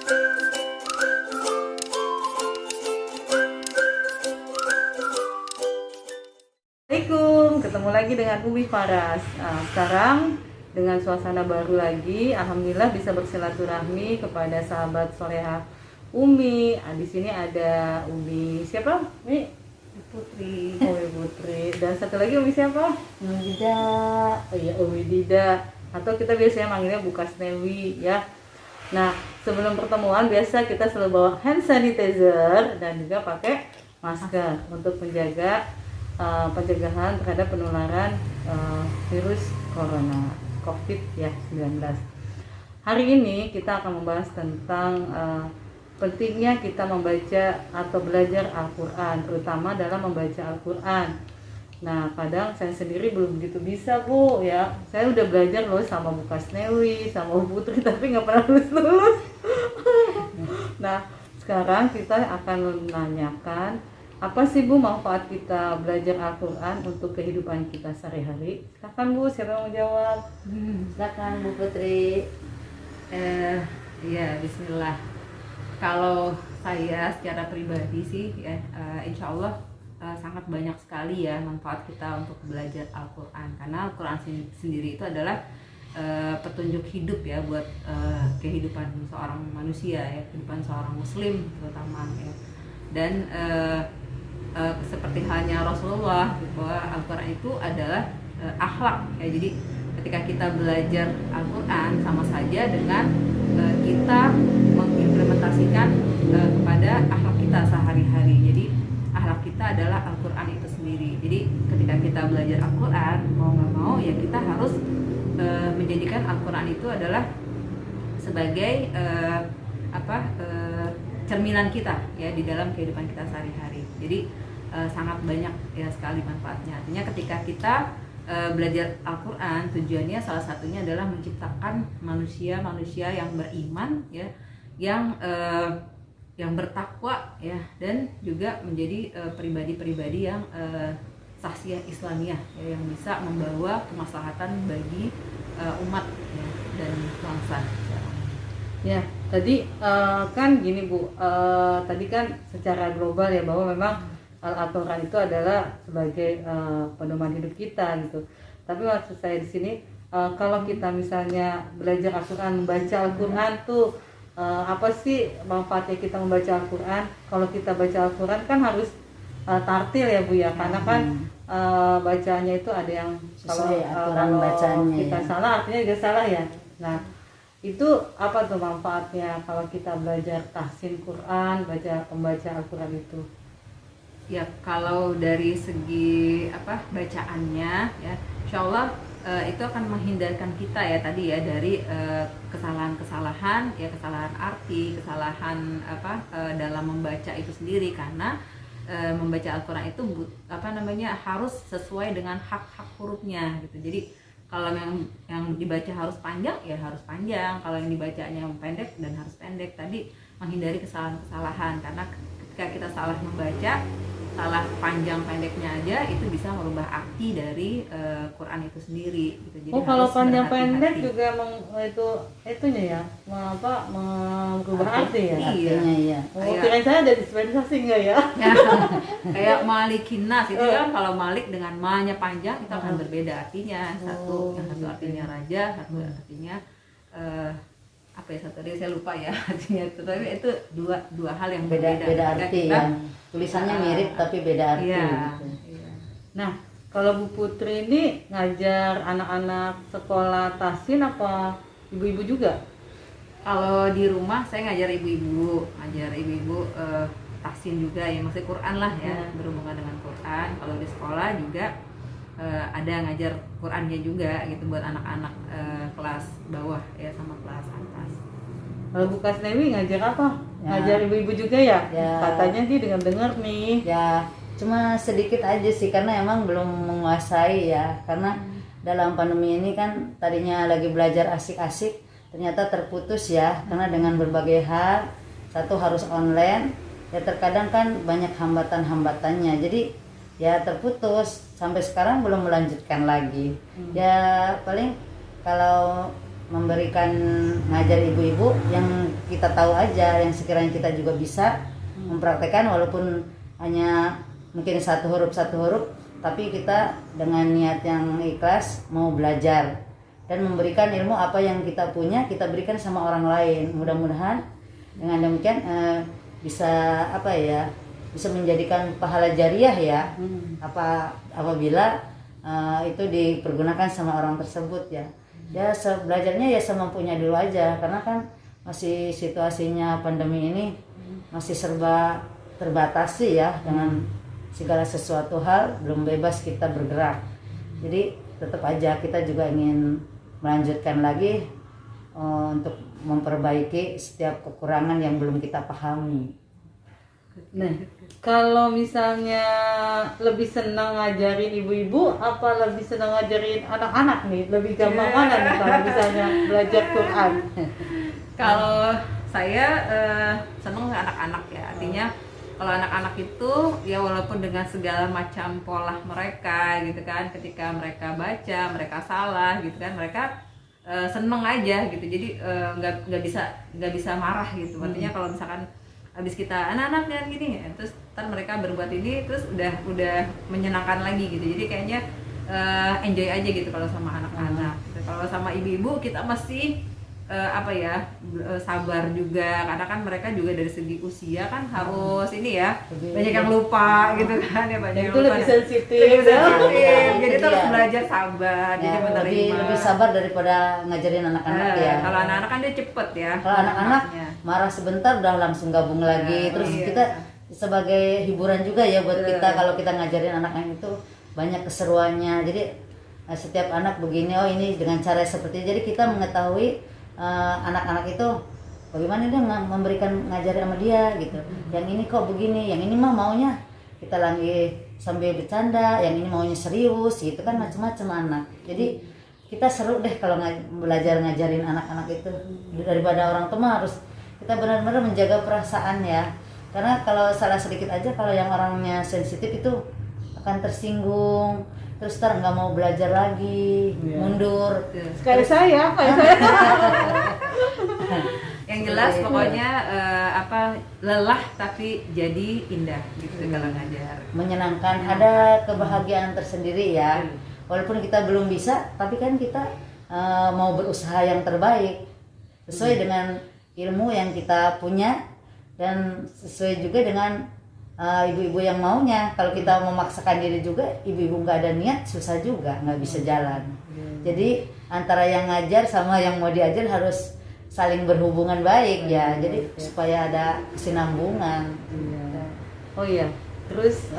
Assalamualaikum, ketemu lagi dengan Umi Faras. Nah, sekarang dengan suasana baru lagi, alhamdulillah bisa bersilaturahmi kepada sahabat soleha Umi. Di sini ada Umi siapa? Umi Putri. Umi Putri. Dan satu lagi Umi siapa? Umi Dida. Oh iya, Umi Dida. Atau kita biasanya manggilnya Bu Kasnewi ya. Nah, sebelum pertemuan biasa kita selalu bawa hand sanitizer dan juga pakai masker untuk menjaga pencegahan terhadap penularan virus corona COVID ya 19. Hari ini kita akan membahas tentang pentingnya kita membaca atau belajar Al-Quran, terutama dalam membaca Al-Quran. Nah, kadang saya sendiri belum begitu bisa, Bu, ya. Saya udah belajar loh sama Bu Kasnewi, sama Bu Putri, tapi nggak pernah lulus. Nah, sekarang kita akan menanyakan, apa sih Bu manfaat kita belajar Al-Quran untuk kehidupan kita sehari-hari? Silakan Bu, siapa yang mau jawab? Silakan Bu Putri. Ya, Bismillah. Kalau saya secara pribadi sih, ya, insya Allah sangat banyak sekali ya manfaat kita untuk belajar Al-Quran. Karena Al-Quran sendiri itu adalah petunjuk hidup ya buat kehidupan seorang manusia ya, kehidupan seorang Muslim terutama ya. Dan seperti halnya Rasulullah, bahwa Al-Quran itu adalah akhlak ya. Jadi ketika kita belajar Al-Quran sama saja dengan kita mengimplementasikan kepada akhlak kita sehari-hari. Jadi akhlak kita adalah Al-Quran itu sendiri. Jadi ketika kita belajar Al-Quran, mau nggak mau ya kita harus menjadikan Al-Quran itu adalah sebagai cerminan kita ya di dalam kehidupan kita sehari-hari. Jadi sangat banyak ya sekali manfaatnya. Artinya ketika kita belajar Al-Quran, tujuannya salah satunya adalah menciptakan manusia yang beriman ya, yang bertakwa ya, dan juga menjadi pribadi-pribadi yang sahsiah Islamiyah ya, yang bisa membawa kemaslahatan bagi umat ya, dan bangsa. Ya, tadi kan gini Bu, tadi kan secara global ya bahwa memang Al-Quran itu adalah sebagai pedoman hidup kita gitu. Tapi maksud saya di sini kalau kita misalnya belajar Al-Quran, membaca Al-Quran tuh apa sih manfaatnya kita membaca Al-Quran? Kalau kita baca Al-Quran kan harus tartil ya Bu ya, karena kan bacanya itu ada yang kalau kita salah artinya juga salah ya. Nah, itu apa tuh manfaatnya kalau kita belajar tahsin Quran, membaca Al-Quran itu? Ya, kalau dari segi bacaannya ya, insya Allah itu akan menghindarkan kita ya tadi ya dari kesalahan-kesalahan ya, kesalahan arti, kesalahan dalam membaca itu sendiri. Karena membaca Al-Quran itu harus sesuai dengan hak-hak hurufnya gitu. Jadi kalau yang dibaca harus panjang ya harus panjang, kalau yang dibacanya pendek dan harus pendek. Tadi menghindari kesalahan-kesalahan, karena ketika kita salah membaca, salah panjang pendeknya aja itu bisa merubah arti dari Quran itu sendiri gitu. Jadi kalau panjang pendek juga itunya ya merubah arti ya. Iya. Iya. Kirain saya ada dispensasi enggak ya? Kayak Malikin Nas itu kan, kalau Malik dengan ma-nya panjang itu akan berbeda artinya. Satu artinya raja, satu artinya satu tadi saya lupa ya artinya itu. Tapi itu dua hal yang beda arti ya. Tulisannya mirip tapi beda arti. Iya, gitu. iya. Nah, kalau Bu Putri ini ngajar anak-anak sekolah tahsin apa ibu-ibu juga? Kalau di rumah saya ngajar ibu-ibu tahsin juga ya, maksudnya Quran lah ya, berhubungan dengan Quran. Kalau di sekolah juga ada ngajar Qurannya juga gitu buat anak-anak kelas bawah ya sama kelas atas. Kalau Bu Kasnewi ngajar apa? Ya. Ngajar ibu-ibu juga ya? Ya. Katanya sih dengar-dengar nih. Ya, cuma sedikit aja sih karena emang belum menguasai ya. Karena dalam pandemi ini kan tadinya lagi belajar asik-asik, ternyata terputus ya. Karena dengan berbagai hal, satu harus online, ya terkadang kan banyak hambatan-hambatannya. Jadi ya terputus, sampai sekarang belum melanjutkan lagi. Ya paling kalau memberikan ngajar ibu-ibu yang kita tahu aja, yang sekiranya kita juga bisa mempraktekkan walaupun hanya mungkin satu huruf, tapi kita dengan niat yang ikhlas mau belajar dan memberikan ilmu apa yang kita punya, kita berikan sama orang lain. Mudah-mudahan dengan demikian bisa bisa menjadikan pahala jariah ya, apabila itu dipergunakan sama orang tersebut ya. Ya belajarnya ya semampunya dulu aja, karena kan masih situasinya pandemi ini masih serba terbatasi ya, dengan segala sesuatu hal belum bebas kita bergerak. Jadi tetap aja kita juga ingin melanjutkan lagi untuk memperbaiki setiap kekurangan yang belum kita pahami. Nah, kalau misalnya lebih senang ngajarin ibu-ibu apa lebih senang ngajarin anak-anak nih? Lebih gampang mana nih kalau misalnya belajar Quran? Kalau saya seneng anak-anak ya, artinya kalau anak-anak itu ya walaupun dengan segala macam pola mereka gitu kan, ketika mereka baca mereka salah gitu kan, mereka seneng aja gitu, jadi nggak bisa marah gitu. Artinya kalau misalkan habis kita anak-anak jangan gini, terus ntar mereka berbuat ini, terus udah menyenangkan lagi gitu. Jadi kayaknya enjoy aja gitu kalau sama anak-anak. Gitu. Kalau sama ibu-ibu kita masih sabar juga, karena kan mereka juga dari segi usia kan harus ini ya, banyak yang lupa gitu kan ya, banyak yang itu lupa. lebih sensitif. Jadi itu harus belajar sabar, Ya, jadi menerima. lebih sabar daripada ngajarin anak-anak ya. Kalau anak-anak kan dia cepet ya. Kalau anak-anak marah sebentar udah langsung gabung lagi. Terus iya. kita sebagai hiburan juga ya buat kita, kalau kita ngajarin anak-anak itu banyak keseruannya. Jadi setiap anak begini, oh ini dengan cara seperti ini. Jadi kita mengetahui anak-anak itu bagaimana dia memberikan ngajarin sama dia gitu. Yang ini kok begini, yang ini mah maunya kita lagi sambil bercanda, yang ini maunya serius gitu kan, macam-macam anak. Jadi kita seru deh kalau belajar ngajarin anak-anak itu, daripada orang tua harus kita benar-benar menjaga perasaan ya, karena kalau salah sedikit aja, kalau yang orangnya sensitif itu akan tersinggung, terus ntar nggak mau belajar lagi, mundur. Kayak saya. Yang jelas pokoknya lelah tapi jadi indah gitu kalau ngajar. Menyenangkan, ada kebahagiaan tersendiri ya. Walaupun kita belum bisa, tapi kan kita mau berusaha yang terbaik sesuai dengan ilmu yang kita punya, dan sesuai juga dengan ibu-ibu yang maunya. Kalau kita memaksakan diri juga, ibu-ibu nggak ada niat, susah juga, nggak bisa jalan. Jadi antara yang ngajar sama yang mau diajar harus saling berhubungan baik ya. Jadi supaya ada kesinambungan. Oh iya. Terus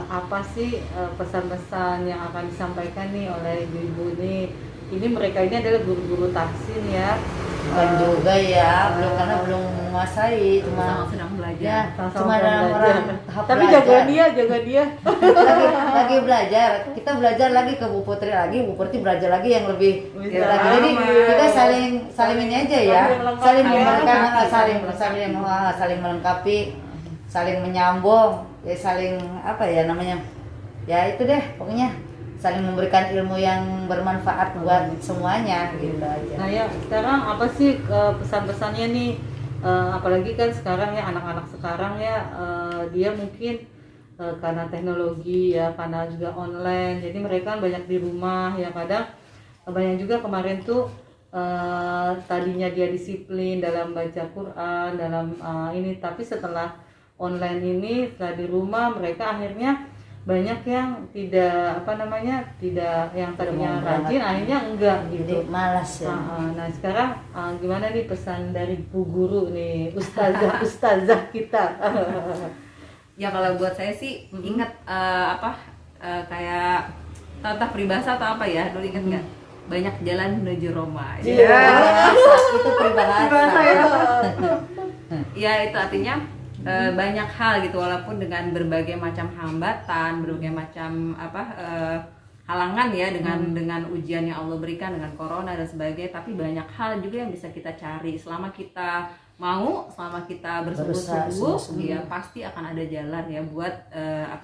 apa sih pesan-pesan yang akan disampaikan nih oleh ibu-ibu nih? Ini mereka ini adalah guru-guru tahsin ya. Bukan juga ya, karena belum menguasai, cuma sedang belajar. ya, Sama-sama cuma dalam belajar. orang tahap Tapi belajar. jaga dia. lagi belajar. Kita belajar lagi ke Bu Putri lagi, Bu Putri belajar lagi yang lebih Bisa. lagi. Jadi kita saling ini aja ya, Saling melengkapi. saling melengkapi, saling menyambung, ya saling ya itu deh pokoknya, saling memberikan ilmu yang bermanfaat buat semuanya gitu aja. Nah ya, sekarang apa sih pesan-pesannya nih? Apalagi kan sekarang ya, anak-anak sekarang ya, dia mungkin karena teknologi ya, karena juga online, jadi mereka banyak di rumah ya. Kadang banyak juga kemarin tuh tadinya dia disiplin dalam baca Quran, dalam ini, tapi setelah online ini, setelah di rumah, mereka akhirnya banyak yang tidak yang tadinya rajin akhirnya enggak gitu, Jadi malas ya. Nah sekarang gimana nih pesan dari Bu Guru nih, ustazah kita? Ya kalau buat saya sih ingat kayak tata peribahasa atau apa ya, dulu ingat nggak? Banyak jalan menuju Roma. Iya. Itu peribahasa. Ya itu artinya banyak hal gitu, walaupun dengan berbagai macam hambatan, berbagai macam halangan ya, dengan ujian yang Allah berikan, dengan corona dan sebagainya, tapi banyak hal juga yang bisa kita cari selama kita mau, selama kita bersungguh-sungguh, ya pasti akan ada jalan ya buat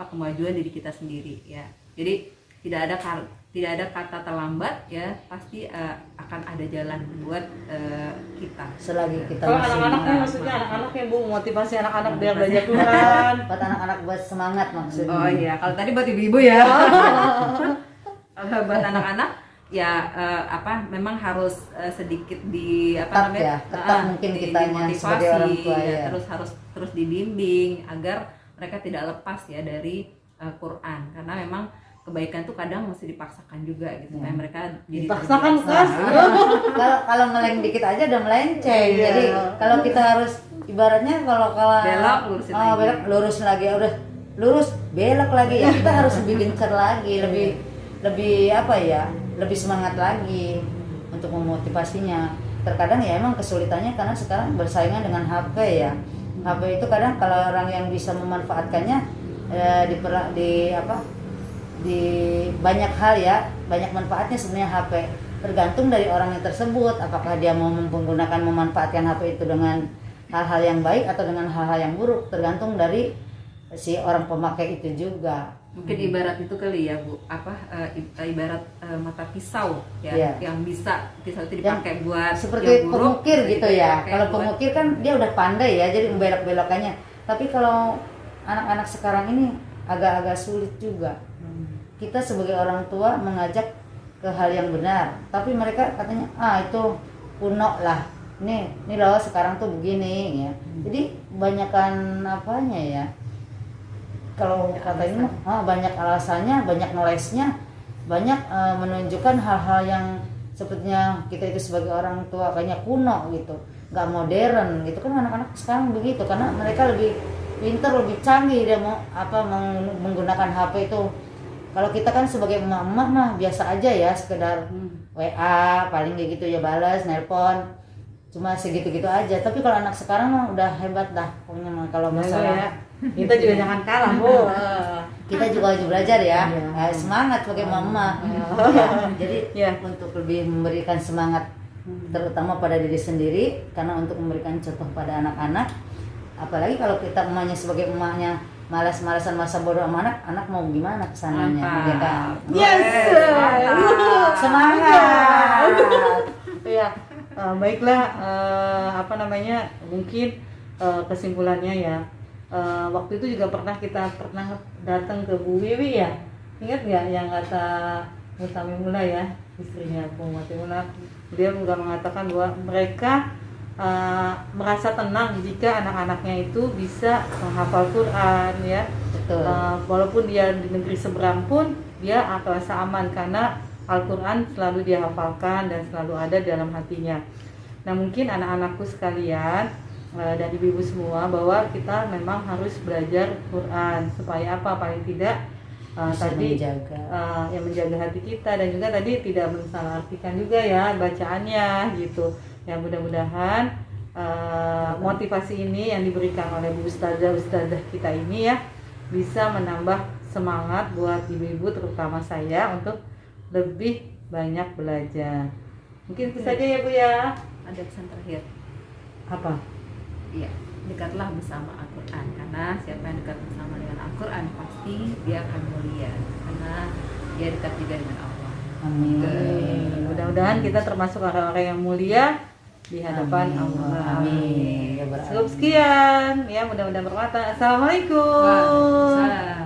kemajuan diri kita sendiri ya. Jadi tidak tidak ada kata terlambat ya, pasti akan ada jalan buat kita. Selagi kita Kalau masih anak-anaknya ingat. maksudnya anak-anaknya Bu, motivasi anak-anak biar belajar Quran. Buat anak-anak buat semangat maksudnya. Oh iya, kalau tadi buat ibu-ibu ya. Kalau buat anak-anak ya memang harus sedikit Ketat ya, ketat mungkin kitanya sebagai orang tua ya. terus dibimbing agar mereka tidak lepas ya dari Quran, karena memang kebaikan tuh kadang mesti dipaksakan juga gitu supaya mereka jadi Dipaksakan, terbiasa. Kalau meleng dikit aja udah melenceng. Iya. Jadi kalau kita harus ibaratnya kalau Belok, lurusin lagi. belok lurus lagi, udah lurus belok lagi ya, kita harus lebih gencar lagi, lebih apa ya, lebih semangat lagi untuk memotivasinya. Terkadang ya emang kesulitannya karena sekarang bersaingan dengan HP ya. HP itu kadang kalau orang yang bisa memanfaatkannya di banyak hal ya, banyak manfaatnya sebenarnya HP. Tergantung dari orang yang tersebut, apakah dia mau memanfaatkan HP itu dengan hal-hal yang baik atau dengan hal-hal yang buruk, tergantung dari si orang pemakai itu juga. Mungkin ibarat itu kali ya Bu, ibarat mata pisau ya, Iya. yang bisa pisau itu dipakai buat Seperti yang buruk, pengukir bisa gitu ya. dipakai Kalau buat- pengukir kan dia udah pandai ya, jadi membelok-belokannya. Tapi kalau anak-anak sekarang ini agak-agak sulit juga. Kita sebagai orang tua mengajak ke hal yang benar, tapi mereka katanya itu kuno lah. Nih loh sekarang tuh begini ya. Jadi banyakan apanya ya? Kalau kata ini mah banyak alasannya, banyak ngelesnya, banyak menunjukkan hal-hal yang sepertinya kita itu sebagai orang tua kayaknya kuno gitu, nggak modern gitu kan. Anak-anak sekarang begitu karena mereka lebih pintar, lebih canggih, dia mau menggunakan HP itu. Kalau kita kan sebagai emak-emak mah biasa aja ya, sekedar WA paling kayak gitu ya, balas, nelpon, cuma segitu-gitu aja. Tapi kalau anak sekarang mah udah hebat dah pokoknya mah kalau masalah Ya, kita juga jangan kalah Bu. kita juga harus belajar ya. Iya. Semangat sebagai mama ya, jadi Iya. untuk lebih memberikan semangat terutama pada diri sendiri, karena untuk memberikan contoh pada anak-anak. Apalagi kalau kita emaknya sebagai emaknya malas-malasan masa bodoh sama anak mau gimana kesananya Mantap. ya kan? Yes. Semangat. Ya, baiklah, mungkin kesimpulannya ya, waktu itu juga kita pernah datang ke Bu Wiwi ya, ingat nggak yang kata Mutamimula ya, istrinya Bu Mutamimula, dia juga mengatakan bahwa mereka merasa tenang jika anak-anaknya itu bisa menghafal Quran ya. Betul. Walaupun dia di negeri seberang pun dia merasa aman karena Al-Quran selalu dia hafalkan dan selalu ada dalam hatinya. Nah mungkin anak-anakku sekalian dan ibu-ibu semua, bahwa kita memang harus belajar Quran supaya apa, paling tidak Bisa tadi menjaga. yang menjaga hati kita, dan juga tadi tidak mensalahartikan juga ya bacaannya gitu. Ya mudah-mudahan motivasi ini yang diberikan oleh Bu Ustazah kita ini ya bisa menambah semangat buat ibu-ibu terutama saya untuk lebih banyak belajar. Mungkin itu saja ya Bu ya. Ada pesan terakhir. Apa? Iya, dekatlah bersama Al-Quran, karena siapa yang dekat bersama dengan Al-Quran pasti dia akan mulia, karena dia dekat juga dengan Allah. Amin. Mudah-mudahan kita termasuk orang-orang yang mulia di hadapan Amin. Allah. Amin. Ya, Cukup sekian ya, mudah-mudahan bermanfaat. Assalamualaikum. Waalaikumsalam.